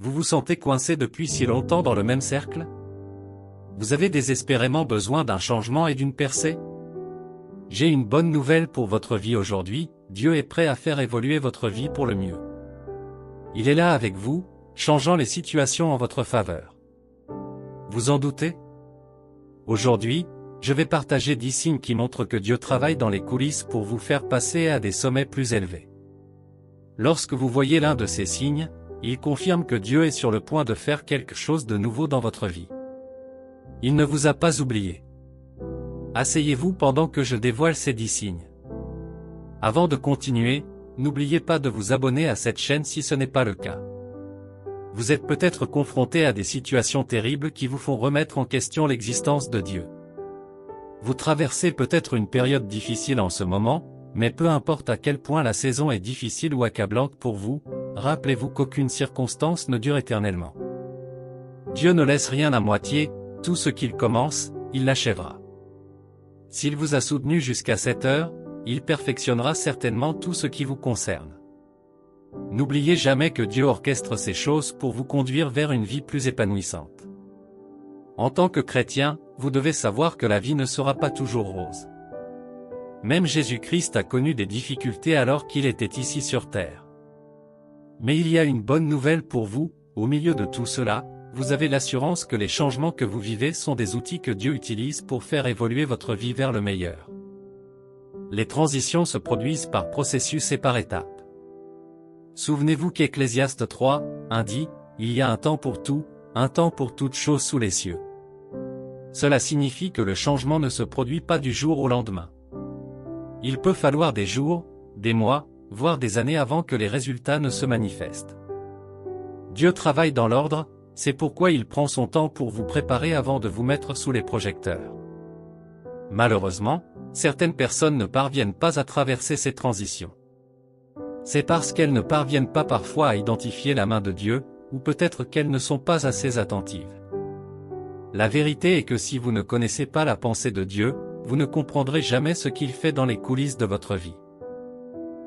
Vous vous sentez coincé depuis si longtemps dans le même cercle? Vous avez désespérément besoin d'un changement et d'une percée? J'ai une bonne nouvelle pour votre vie aujourd'hui, Dieu est prêt à faire évoluer votre vie pour le mieux. Il est là avec vous, changeant les situations en votre faveur. Vous en doutez? Aujourd'hui, je vais partager 10 signes qui montrent que Dieu travaille dans les coulisses pour vous faire passer à des sommets plus élevés. Lorsque vous voyez l'un de ces signes, il confirme que Dieu est sur le point de faire quelque chose de nouveau dans votre vie. Il ne vous a pas oublié. Asseyez-vous pendant que je dévoile ces 10 signes. Avant de continuer, n'oubliez pas de vous abonner à cette chaîne si ce n'est pas le cas. Vous êtes peut-être confronté à des situations terribles qui vous font remettre en question l'existence de Dieu. Vous traversez peut-être une période difficile en ce moment, mais peu importe à quel point la saison est difficile ou accablante pour vous, rappelez-vous qu'aucune circonstance ne dure éternellement. Dieu ne laisse rien à moitié, tout ce qu'il commence, il l'achèvera. S'il vous a soutenu jusqu'à cette heure, il perfectionnera certainement tout ce qui vous concerne. N'oubliez jamais que Dieu orchestre ces choses pour vous conduire vers une vie plus épanouissante. En tant que chrétien, vous devez savoir que la vie ne sera pas toujours rose. Même Jésus-Christ a connu des difficultés alors qu'il était ici sur terre. Mais il y a une bonne nouvelle pour vous, au milieu de tout cela, vous avez l'assurance que les changements que vous vivez sont des outils que Dieu utilise pour faire évoluer votre vie vers le meilleur. Les transitions se produisent par processus et par étapes. Souvenez-vous qu'Ecclésiaste 3, 1 dit, « Il y a un temps pour tout, un temps pour toutes choses sous les cieux. » Cela signifie que le changement ne se produit pas du jour au lendemain. Il peut falloir des jours, des mois, voire des années avant que les résultats ne se manifestent. Dieu travaille dans l'ordre, c'est pourquoi il prend son temps pour vous préparer avant de vous mettre sous les projecteurs. Malheureusement, certaines personnes ne parviennent pas à traverser ces transitions. C'est parce qu'elles ne parviennent pas parfois à identifier la main de Dieu, ou peut-être qu'elles ne sont pas assez attentives. La vérité est que si vous ne connaissez pas la pensée de Dieu, vous ne comprendrez jamais ce qu'il fait dans les coulisses de votre vie.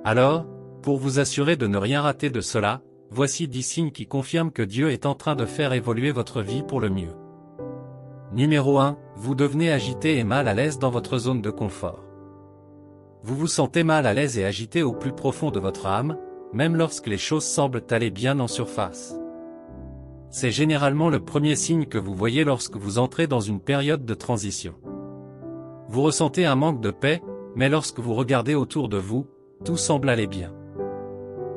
Alors, pour vous assurer de ne rien rater de cela, voici 10 signes qui confirment que Dieu est en train de faire évoluer votre vie pour le mieux. Numéro 1, vous devenez agité et mal à l'aise dans votre zone de confort. Vous vous sentez mal à l'aise et agité au plus profond de votre âme, même lorsque les choses semblent aller bien en surface. C'est généralement le premier signe que vous voyez lorsque vous entrez dans une période de transition. Vous ressentez un manque de paix, mais lorsque vous regardez autour de vous, tout semble aller bien.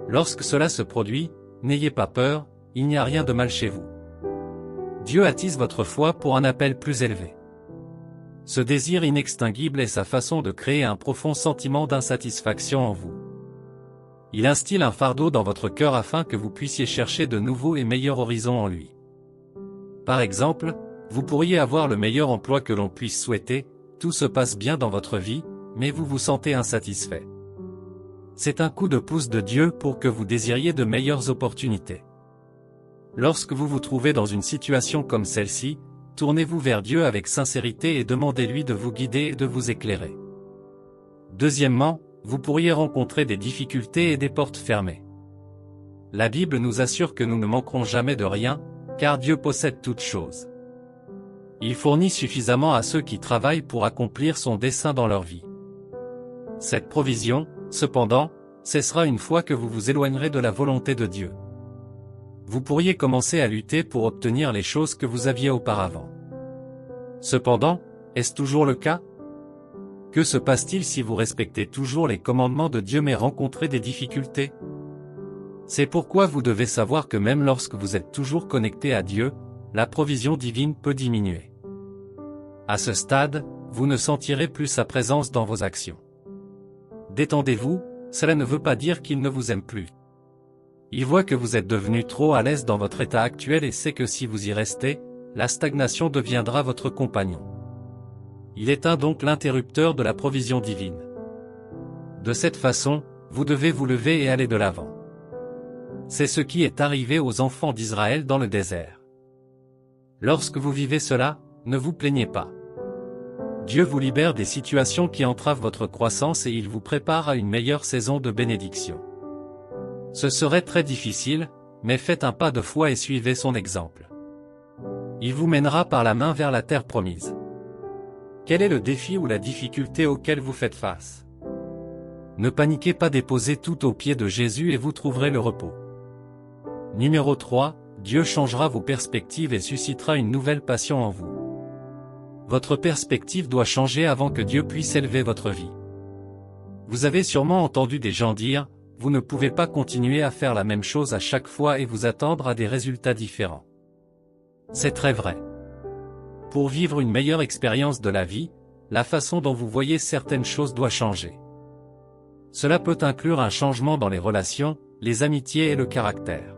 Lorsque cela se produit, n'ayez pas peur, il n'y a rien de mal chez vous. Dieu attise votre foi pour un appel plus élevé. Ce désir inextinguible est sa façon de créer un profond sentiment d'insatisfaction en vous. Il instille un fardeau dans votre cœur afin que vous puissiez chercher de nouveaux et meilleurs horizons en lui. Par exemple, vous pourriez avoir le meilleur emploi que l'on puisse souhaiter, tout se passe bien dans votre vie, mais vous vous sentez insatisfait. C'est un coup de pouce de Dieu pour que vous désiriez de meilleures opportunités. Lorsque vous vous trouvez dans une situation comme celle-ci, tournez-vous vers Dieu avec sincérité et demandez-lui de vous guider et de vous éclairer. Deuxièmement, vous pourriez rencontrer des difficultés et des portes fermées. La Bible nous assure que nous ne manquerons jamais de rien, car Dieu possède toutes choses. Il fournit suffisamment à ceux qui travaillent pour accomplir son dessein dans leur vie. Cette provision, cependant, cessera une fois que vous vous éloignerez de la volonté de Dieu. Vous pourriez commencer à lutter pour obtenir les choses que vous aviez auparavant. Cependant, est-ce toujours le cas? Que se passe-t-il si vous respectez toujours les commandements de Dieu mais rencontrez des difficultés? C'est pourquoi vous devez savoir que même lorsque vous êtes toujours connecté à Dieu, la provision divine peut diminuer. À ce stade, vous ne sentirez plus sa présence dans vos actions. Détendez-vous, cela ne veut pas dire qu'il ne vous aime plus. Il voit que vous êtes devenu trop à l'aise dans votre état actuel et sait que si vous y restez, la stagnation deviendra votre compagnon. Il éteint donc l'interrupteur de la provision divine. De cette façon, vous devez vous lever et aller de l'avant. C'est ce qui est arrivé aux enfants d'Israël dans le désert. Lorsque vous vivez cela, ne vous plaignez pas. Dieu vous libère des situations qui entravent votre croissance et il vous prépare à une meilleure saison de bénédiction. Ce serait très difficile, mais faites un pas de foi et suivez son exemple. Il vous mènera par la main vers la terre promise. Quel est le défi ou la difficulté auquel vous faites face? Ne paniquez pas, déposez tout aux pieds de Jésus et vous trouverez le repos. Numéro 3, Dieu changera vos perspectives et suscitera une nouvelle passion en vous. Votre perspective doit changer avant que Dieu puisse élever votre vie. Vous avez sûrement entendu des gens dire, vous ne pouvez pas continuer à faire la même chose à chaque fois et vous attendre à des résultats différents. C'est très vrai. Pour vivre une meilleure expérience de la vie, la façon dont vous voyez certaines choses doit changer. Cela peut inclure un changement dans les relations, les amitiés et le caractère.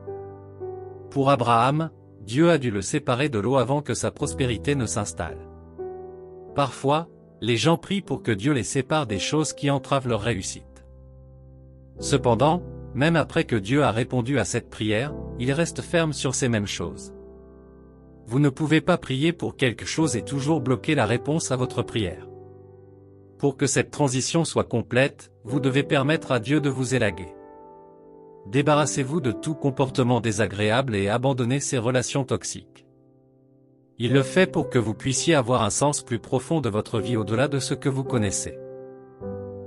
Pour Abraham, Dieu a dû le séparer de l'eau avant que sa prospérité ne s'installe. Parfois, les gens prient pour que Dieu les sépare des choses qui entravent leur réussite. Cependant, même après que Dieu a répondu à cette prière, il reste ferme sur ces mêmes choses. Vous ne pouvez pas prier pour quelque chose et toujours bloquer la réponse à votre prière. Pour que cette transition soit complète, vous devez permettre à Dieu de vous élaguer. Débarrassez-vous de tout comportement désagréable et abandonnez ces relations toxiques. Il le fait pour que vous puissiez avoir un sens plus profond de votre vie au-delà de ce que vous connaissez.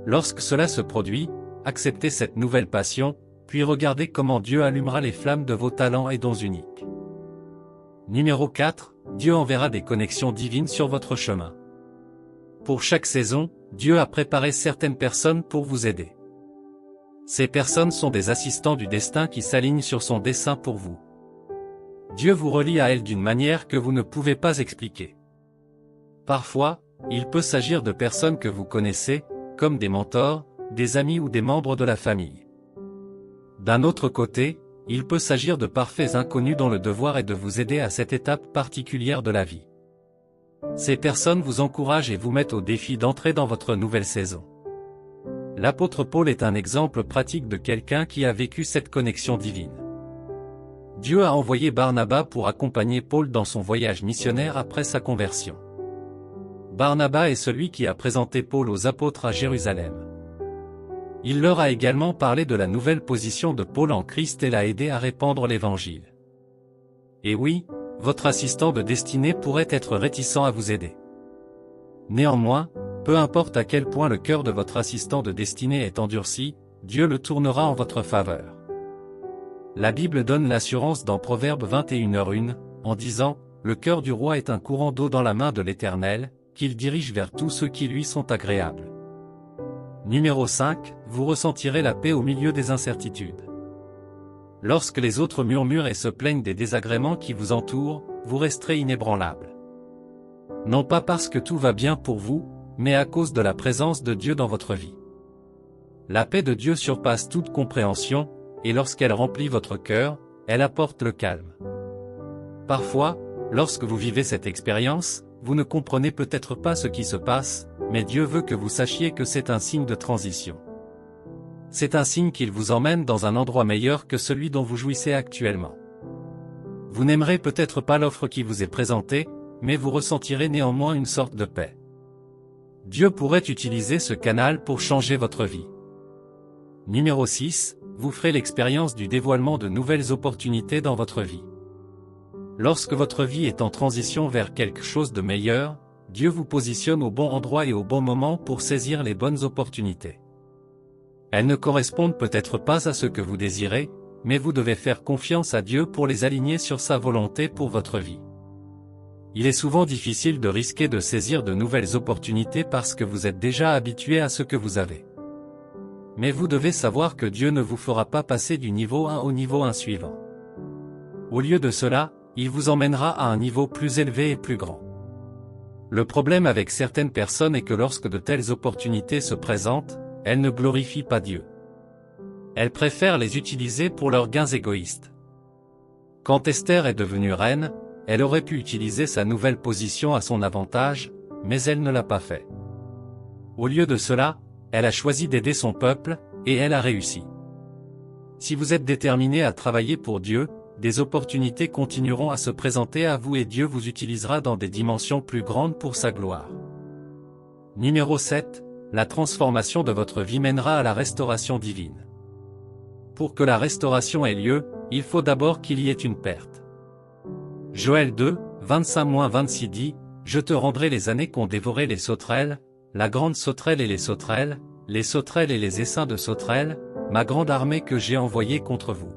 Lorsque cela se produit, acceptez cette nouvelle passion, puis regardez comment Dieu allumera les flammes de vos talents et dons uniques. Numéro 4, Dieu enverra des connexions divines sur votre chemin. Pour chaque saison, Dieu a préparé certaines personnes pour vous aider. Ces personnes sont des assistants du destin qui s'alignent sur son dessein pour vous. Dieu vous relie à elles d'une manière que vous ne pouvez pas expliquer. Parfois, il peut s'agir de personnes que vous connaissez, comme des mentors, des amis ou des membres de la famille. D'un autre côté, il peut s'agir de parfaits inconnus dont le devoir est de vous aider à cette étape particulière de la vie. Ces personnes vous encouragent et vous mettent au défi d'entrer dans votre nouvelle saison. L'apôtre Paul est un exemple pratique de quelqu'un qui a vécu cette connexion divine. Dieu a envoyé Barnabas pour accompagner Paul dans son voyage missionnaire après sa conversion. Barnabas est celui qui a présenté Paul aux apôtres à Jérusalem. Il leur a également parlé de la nouvelle position de Paul en Christ et l'a aidé à répandre l'Évangile. Et oui, votre assistant de destinée pourrait être réticent à vous aider. Néanmoins, peu importe à quel point le cœur de votre assistant de destinée est endurci, Dieu le tournera en votre faveur. La Bible donne l'assurance dans Proverbe 21h1, en disant, « Le cœur du roi est un courant d'eau dans la main de l'Éternel, qu'il dirige vers tous ceux qui lui sont agréables. » Numéro 5, vous ressentirez la paix au milieu des incertitudes. Lorsque les autres murmurent et se plaignent des désagréments qui vous entourent, vous resterez inébranlable. Non pas parce que tout va bien pour vous, mais à cause de la présence de Dieu dans votre vie. La paix de Dieu surpasse toute compréhension, et lorsqu'elle remplit votre cœur, elle apporte le calme. Parfois, lorsque vous vivez cette expérience, vous ne comprenez peut-être pas ce qui se passe, mais Dieu veut que vous sachiez que c'est un signe de transition. C'est un signe qu'il vous emmène dans un endroit meilleur que celui dont vous jouissez actuellement. Vous n'aimerez peut-être pas l'offre qui vous est présentée, mais vous ressentirez néanmoins une sorte de paix. Dieu pourrait utiliser ce canal pour changer votre vie. Numéro 6, vous ferez l'expérience du dévoilement de nouvelles opportunités dans votre vie. Lorsque votre vie est en transition vers quelque chose de meilleur, Dieu vous positionne au bon endroit et au bon moment pour saisir les bonnes opportunités. Elles ne correspondent peut-être pas à ce que vous désirez, mais vous devez faire confiance à Dieu pour les aligner sur sa volonté pour votre vie. Il est souvent difficile de risquer de saisir de nouvelles opportunités parce que vous êtes déjà habitué à ce que vous avez. Mais vous devez savoir que Dieu ne vous fera pas passer du niveau 1 au niveau 1 suivant. Au lieu de cela, il vous emmènera à un niveau plus élevé et plus grand. Le problème avec certaines personnes est que lorsque de telles opportunités se présentent, elles ne glorifient pas Dieu. Elles préfèrent les utiliser pour leurs gains égoïstes. Quand Esther est devenue reine, elle aurait pu utiliser sa nouvelle position à son avantage, mais elle ne l'a pas fait. Au lieu de cela, elle a choisi d'aider son peuple, et elle a réussi. Si vous êtes déterminé à travailler pour Dieu, des opportunités continueront à se présenter à vous et Dieu vous utilisera dans des dimensions plus grandes pour sa gloire. Numéro 7, la transformation de votre vie mènera à la restauration divine. pour que la restauration ait lieu, il faut d'abord qu'il y ait une perte. Joël 2, 25-26 dit, « Je te rendrai les années qu'ont dévoré les sauterelles, la grande sauterelle et les sauterelles et les essaims de sauterelles, ma grande armée que j'ai envoyée contre vous.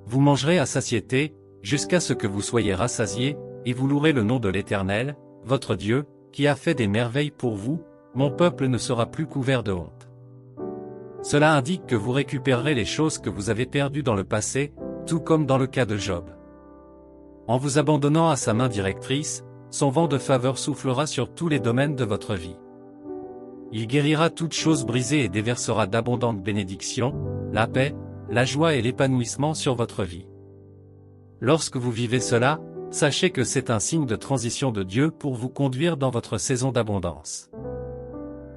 Vous mangerez à satiété, jusqu'à ce que vous soyez rassasiés, et vous louerez le nom de l'Éternel, votre Dieu, qui a fait des merveilles pour vous, mon peuple ne sera plus couvert de honte. » Cela indique que vous récupérerez les choses que vous avez perdues dans le passé, tout comme dans le cas de Job. En vous abandonnant à sa main directrice, son vent de faveur soufflera sur tous les domaines de votre vie. Il guérira toutes choses brisées et déversera d'abondantes bénédictions, la paix, la joie et l'épanouissement sur votre vie. Lorsque vous vivez cela, sachez que c'est un signe de transition de Dieu pour vous conduire dans votre saison d'abondance.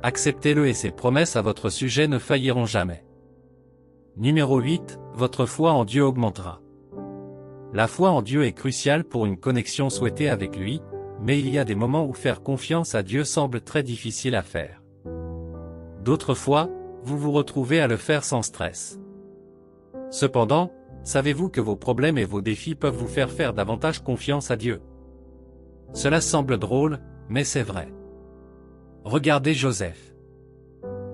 Acceptez-le et ses promesses à votre sujet ne failliront jamais. Numéro 8, votre foi en Dieu augmentera. La foi en Dieu est cruciale pour une connexion souhaitée avec lui, mais il y a des moments où faire confiance à Dieu semble très difficile à faire. D'autres fois, vous vous retrouvez à le faire sans stress. Cependant, savez-vous que vos problèmes et vos défis peuvent vous faire davantage confiance à Dieu? Cela semble drôle, mais c'est vrai. Regardez Joseph.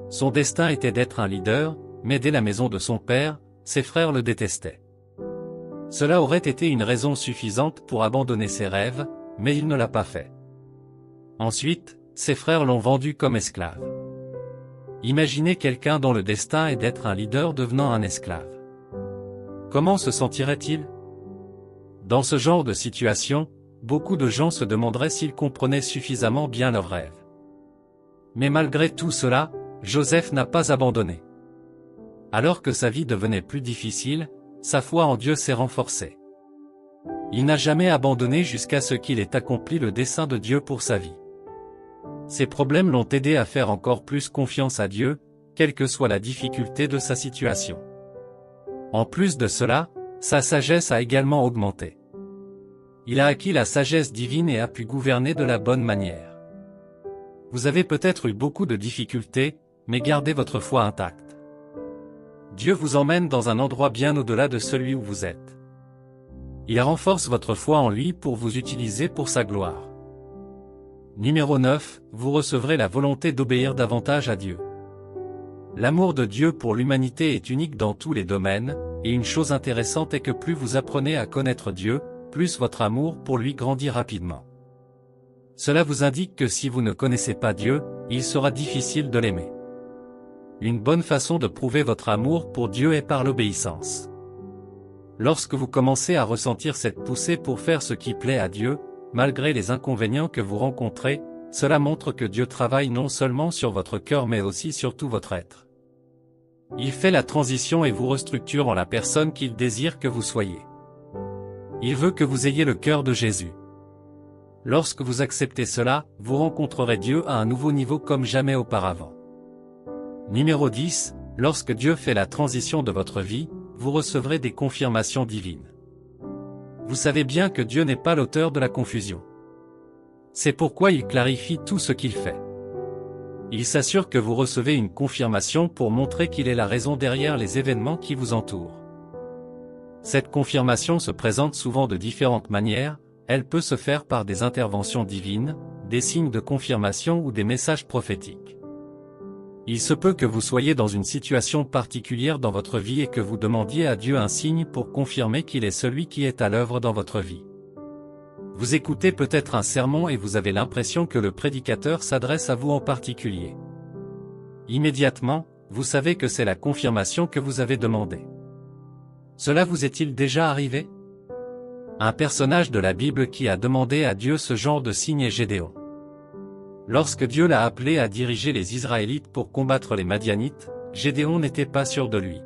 Son destin était d'être un leader, mais dès la maison de son père, ses frères le détestaient. Cela aurait été une raison suffisante pour abandonner ses rêves, mais il ne l'a pas fait. Ensuite, ses frères l'ont vendu comme esclave. Imaginez quelqu'un dont le destin est d'être un leader devenant un esclave. Comment se sentirait-il? Dans ce genre de situation, beaucoup de gens se demanderaient s'ils comprenaient suffisamment bien leurs rêves. Mais malgré tout cela, Joseph n'a pas abandonné. Alors que sa vie devenait plus difficile, sa foi en Dieu s'est renforcée. Il n'a jamais abandonné jusqu'à ce qu'il ait accompli le dessein de Dieu pour sa vie. Ses problèmes l'ont aidé à faire encore plus confiance à Dieu, quelle que soit la difficulté de sa situation. En plus de cela, sa sagesse a également augmenté. Il a acquis la sagesse divine et a pu gouverner de la bonne manière. Vous avez peut-être eu beaucoup de difficultés, mais gardez votre foi intacte. Dieu vous emmène dans un endroit bien au-delà de celui où vous êtes. Il renforce votre foi en lui pour vous utiliser pour sa gloire. Numéro 9, vous recevrez la volonté d'obéir davantage à Dieu. L'amour de Dieu pour l'humanité est unique dans tous les domaines, et une chose intéressante est que plus vous apprenez à connaître Dieu, plus votre amour pour lui grandit rapidement. Cela vous indique que si vous ne connaissez pas Dieu, il sera difficile de l'aimer. Une bonne façon de prouver votre amour pour Dieu est par l'obéissance. Lorsque vous commencez à ressentir cette poussée pour faire ce qui plaît à Dieu, malgré les inconvénients que vous rencontrez, cela montre que Dieu travaille non seulement sur votre cœur mais aussi sur tout votre être. Il fait la transition et vous restructure en la personne qu'il désire que vous soyez. Il veut que vous ayez le cœur de Jésus. Lorsque vous acceptez cela, vous rencontrerez Dieu à un nouveau niveau comme jamais auparavant. Numéro 10, lorsque Dieu fait la transition de votre vie, vous recevrez des confirmations divines. Vous savez bien que Dieu n'est pas l'auteur de la confusion. C'est pourquoi il clarifie tout ce qu'il fait. Il s'assure que vous recevez une confirmation pour montrer qu'il est la raison derrière les événements qui vous entourent. Cette confirmation se présente souvent de différentes manières, elle peut se faire par des interventions divines, des signes de confirmation ou des messages prophétiques. Il se peut que vous soyez dans une situation particulière dans votre vie et que vous demandiez à Dieu un signe pour confirmer qu'il est celui qui est à l'œuvre dans votre vie. Vous écoutez peut-être un sermon et vous avez l'impression que le prédicateur s'adresse à vous en particulier. Immédiatement, vous savez que c'est la confirmation que vous avez demandée. Cela vous est-il déjà arrivé? Un personnage de la Bible qui a demandé à Dieu ce genre de signe est Gédéon. Lorsque Dieu l'a appelé à diriger les Israélites pour combattre les Madianites, Gédéon n'était pas sûr de lui.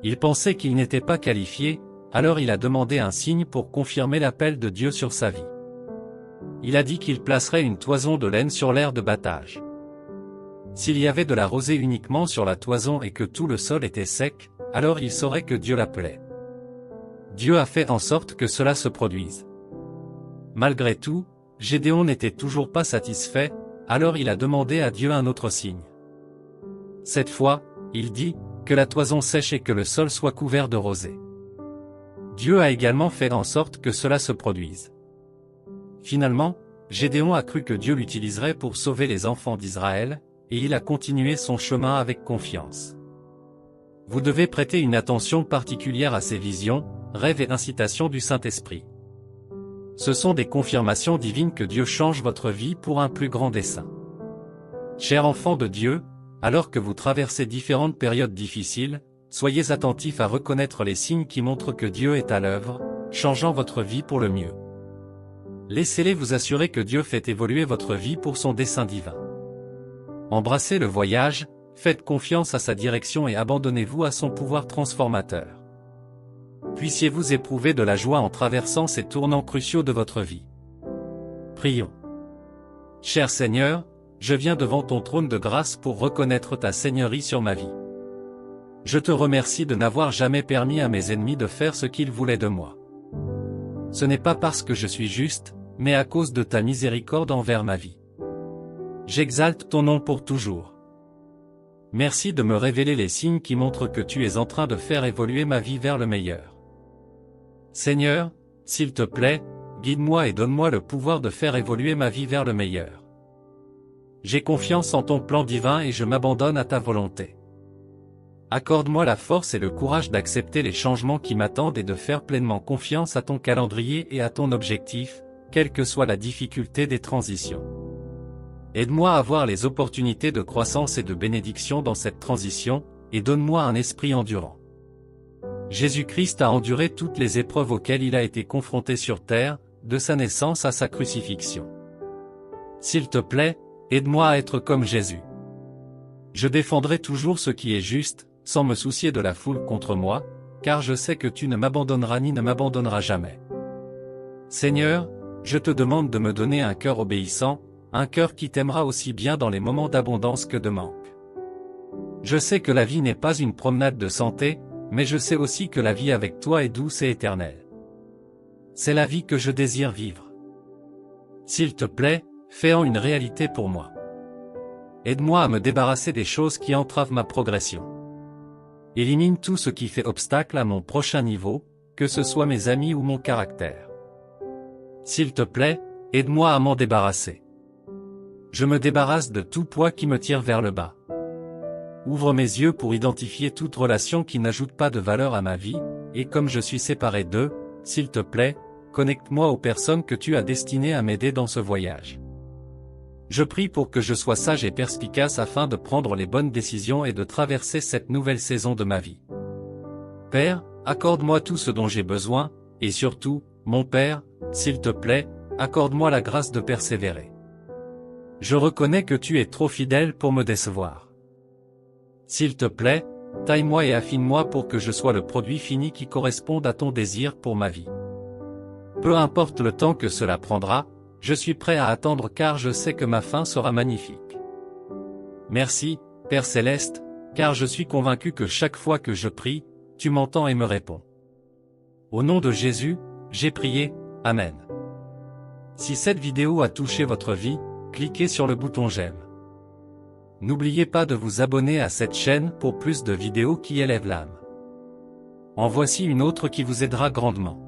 Il pensait qu'il n'était pas qualifié, alors il a demandé un signe pour confirmer l'appel de Dieu sur sa vie. Il a dit qu'il placerait une toison de laine sur l'aire de battage. S'il y avait de la rosée uniquement sur la toison et que tout le sol était sec, alors il saurait que Dieu l'appelait. Dieu a fait en sorte que cela se produise. Malgré tout, Gédéon n'était toujours pas satisfait, alors il a demandé à Dieu un autre signe. Cette fois, il dit, « que la toison sèche et que le sol soit couvert de rosée. Dieu a également fait en sorte que cela se produise. Finalement, Gédéon a cru que Dieu l'utiliserait pour sauver les enfants d'Israël, et il a continué son chemin avec confiance. Vous devez prêter une attention particulière à ces visions, rêves et incitations du Saint-Esprit. Ce sont des confirmations divines que Dieu change votre vie pour un plus grand dessein. Chers enfants de Dieu, alors que vous traversez différentes périodes difficiles, soyez attentifs à reconnaître les signes qui montrent que Dieu est à l'œuvre, changeant votre vie pour le mieux. Laissez-les vous assurer que Dieu fait évoluer votre vie pour son dessein divin. Embrassez le voyage, faites confiance à sa direction et abandonnez-vous à son pouvoir transformateur. Puissiez-vous éprouver de la joie en traversant ces tournants cruciaux de votre vie. Prions. Cher Seigneur, je viens devant ton trône de grâce pour reconnaître ta seigneurie sur ma vie. Je te remercie de n'avoir jamais permis à mes ennemis de faire ce qu'ils voulaient de moi. Ce n'est pas parce que je suis juste, mais à cause de ta miséricorde envers ma vie. J'exalte ton nom pour toujours. Merci de me révéler les signes qui montrent que tu es en train de faire évoluer ma vie vers le meilleur. Seigneur, s'il te plaît, guide-moi et donne-moi le pouvoir de faire évoluer ma vie vers le meilleur. J'ai confiance en ton plan divin et je m'abandonne à ta volonté. Accorde-moi la force et le courage d'accepter les changements qui m'attendent et de faire pleinement confiance à ton calendrier et à ton objectif, quelle que soit la difficulté des transitions. Aide-moi à voir les opportunités de croissance et de bénédiction dans cette transition, et donne-moi un esprit endurant. Jésus-Christ a enduré toutes les épreuves auxquelles il a été confronté sur terre, de sa naissance à sa crucifixion. S'il te plaît, aide-moi à être comme Jésus. Je défendrai toujours ce qui est juste, sans me soucier de la foule contre moi, car je sais que tu ne m'abandonneras ni ne m'abandonneras jamais. Seigneur, je te demande de me donner un cœur obéissant, un cœur qui t'aimera aussi bien dans les moments d'abondance que de manque. Je sais que la vie n'est pas une promenade de santé, mais je sais aussi que la vie avec toi est douce et éternelle. C'est la vie que je désire vivre. S'il te plaît, fais-en une réalité pour moi. Aide-moi à me débarrasser des choses qui entravent ma progression. Élimine tout ce qui fait obstacle à mon prochain niveau, que ce soit mes amis ou mon caractère. S'il te plaît, aide-moi à m'en débarrasser. Je me débarrasse de tout poids qui me tire vers le bas. Ouvre mes yeux pour identifier toute relation qui n'ajoute pas de valeur à ma vie, et comme je suis séparé d'eux, s'il te plaît, connecte-moi aux personnes que tu as destinées à m'aider dans ce voyage. Je prie pour que je sois sage et perspicace afin de prendre les bonnes décisions et de traverser cette nouvelle saison de ma vie. Père, accorde-moi tout ce dont j'ai besoin, et surtout, mon Père, s'il te plaît, accorde-moi la grâce de persévérer. Je reconnais que tu es trop fidèle pour me décevoir. S'il te plaît, taille-moi et affine-moi pour que je sois le produit fini qui corresponde à ton désir pour ma vie. Peu importe le temps que cela prendra, je suis prêt à attendre car je sais que ma fin sera magnifique. Merci, Père Céleste, car je suis convaincu que chaque fois que je prie, tu m'entends et me réponds. Au nom de Jésus, j'ai prié, Amen. Si cette vidéo a touché votre vie, cliquez sur le bouton j'aime. N'oubliez pas de vous abonner à cette chaîne pour plus de vidéos qui élèvent l'âme. En voici une autre qui vous aidera grandement.